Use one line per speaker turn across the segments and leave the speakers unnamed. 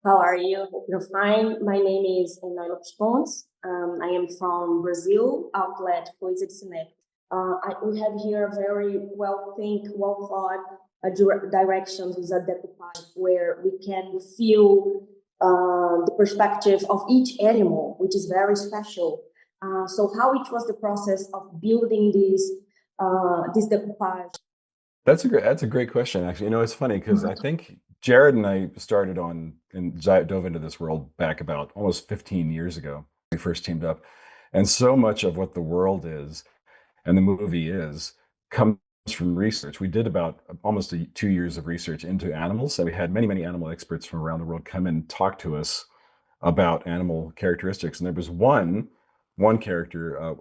How are you? Hope you're fine. My name is Enoe Lopes Pontes. I am from Brazil, outlet Coisa de Cinema. We have here a very well thought directions with a decoupage where we can feel the perspective of each animal, which is very special. So how it was the process of building this decoupage?
That's a great question, actually. It's funny because I think Jared and I started on and dove into this world back about almost 15 years ago. We first teamed up, and so much of what the world is and the movie is comes from research. We did about almost 2 years of research into animals, and we had many, many animal experts from around the world come and talk to us about animal characteristics. And there was one character,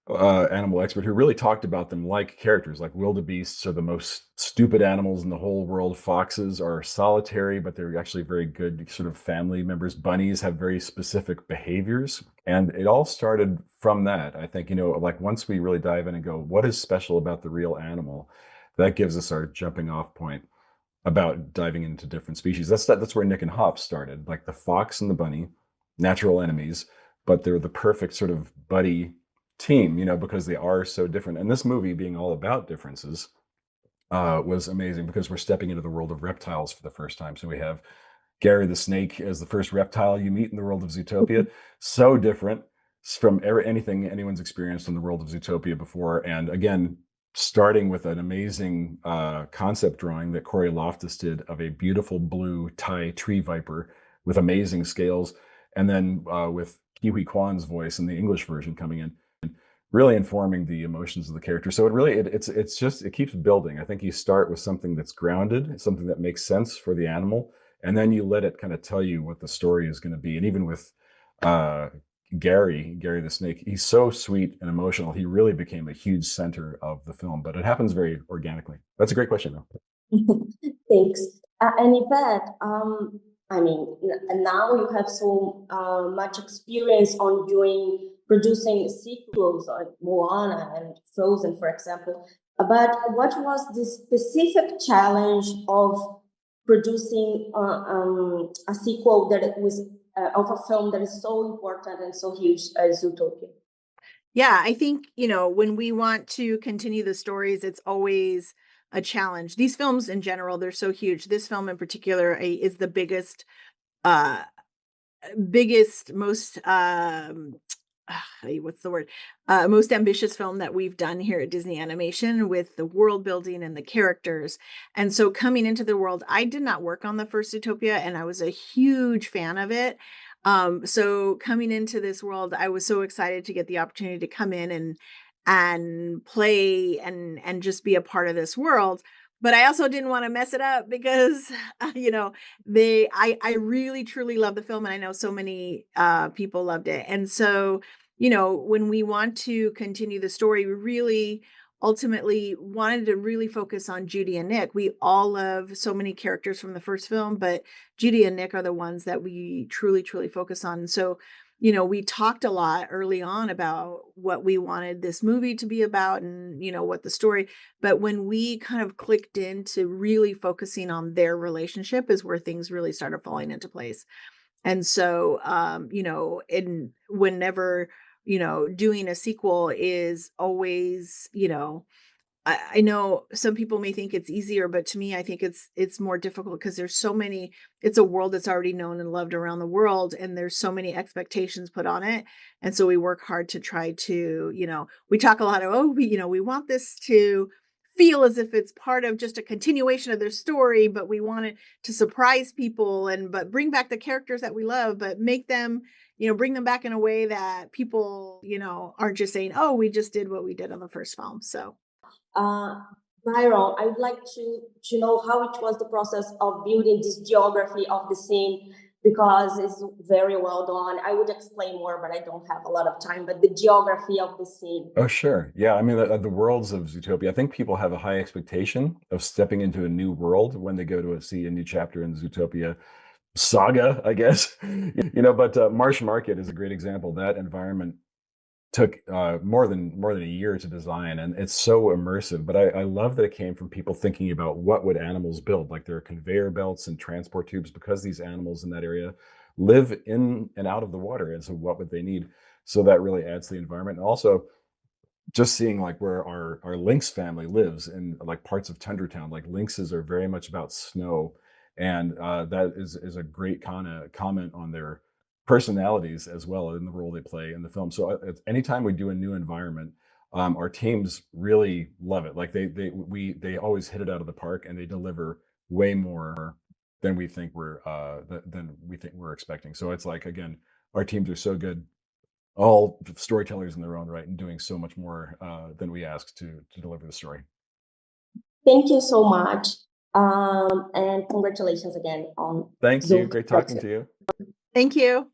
animal expert who really talked about them like characters. Like wildebeests are the most stupid animals in the whole world. Foxes are solitary, but they're actually very good sort of family members. Bunnies have very specific behaviors. And it all started from that. I think, like once we really dive in and go, what is special about the real animal? That gives us our jumping off point about diving into different species. That's where Nick and Hop started, like the fox and the bunny, natural enemies, but they're the perfect sort of buddy team, because they are so different. And this movie being all about differences was amazing because we're stepping into the world of reptiles for the first time. So we have Gary the snake as the first reptile you meet in the world of Zootopia. So different from anything anyone's experienced in the world of Zootopia before. And again, starting with an amazing concept drawing that Corey Loftus did of a beautiful blue Thai tree viper with amazing scales. And then with Kiwi Kwan's voice in the English version coming in, really informing the emotions of the character. So it keeps building. I think you start with something that's grounded, something that makes sense for the animal, and then you let it kind of tell you what the story is going to be. And even with Gary the snake, he's so sweet and emotional. He really became a huge center of the film, but it happens very organically. That's a great question, though.
Thanks. And Yvette, now you have so much experience on producing sequels like Moana and Frozen, for example. But what was the specific challenge of producing a sequel that was of a film that is so important and so huge as Zootopia?
Yeah, I think, when we want to continue the stories, it's always a challenge. These films in general, they're so huge. This film in particular is the uh most what's the word? Most ambitious film that we've done here at Disney Animation, with the world building and the characters. And so coming into the world, I did not work on the first Zootopia, and I was a huge fan of it. So coming into this world, I was so excited to get the opportunity to come in and play and just be a part of this world. But I also didn't want to mess it up because, I really truly love the film, and I know so many people loved it. And so, when we want to continue the story, we really ultimately wanted to really focus on Judy and Nick. We all love so many characters from the first film, but Judy and Nick are the ones that we truly, truly focus on. So, we talked a lot early on about what we wanted this movie to be about and, what the story, but when we kind of clicked into really focusing on their relationship is where things really started falling into place. And so, whenever, doing a sequel is always, I know some people may think it's easier, but to me, I think it's more difficult because there's so many. It's a world that's already known and loved around the world, and there's so many expectations put on it. And so we work hard to try to, we talk a lot of, we want this to feel as if it's part of just a continuation of their story, but we want it to surprise people but bring back the characters that we love, but make them, bring them back in a way that people, aren't just saying, oh, we just did what we did on the first film. So.
Uh, Byron, I would like to know how it was the process of building this geography of the scene, because it's very well done. I would explain more, but I don't have a lot of time. But the geography of the scene.
Oh, sure. Yeah. I mean, the worlds of Zootopia, I think people have a high expectation of stepping into a new world when they go to see a new chapter in Zootopia saga, I guess. But Marsh Market is a great example. That environment took more than a year to design, and it's so immersive. But I love that it came from people thinking about what would animals build, like there are conveyor belts and transport tubes because these animals in that area live in and out of the water, and so what would they need? So that really adds to the environment. And also just seeing like where our lynx family lives in like parts of Tundra Town, like lynxes are very much about snow, and that is a great kind of comment on their personalities as well in the role they play in the film. So anytime we do a new environment, our teams really love it. Like they always hit it out of the park, and they deliver way more than we think we're expecting. So it's like, again, our teams are so good, all storytellers in their own right, and doing so much more than we asked to deliver the story.
Thank you so much. And congratulations again on
Thank you.
Zoom.
Great talking to you.
Thank you.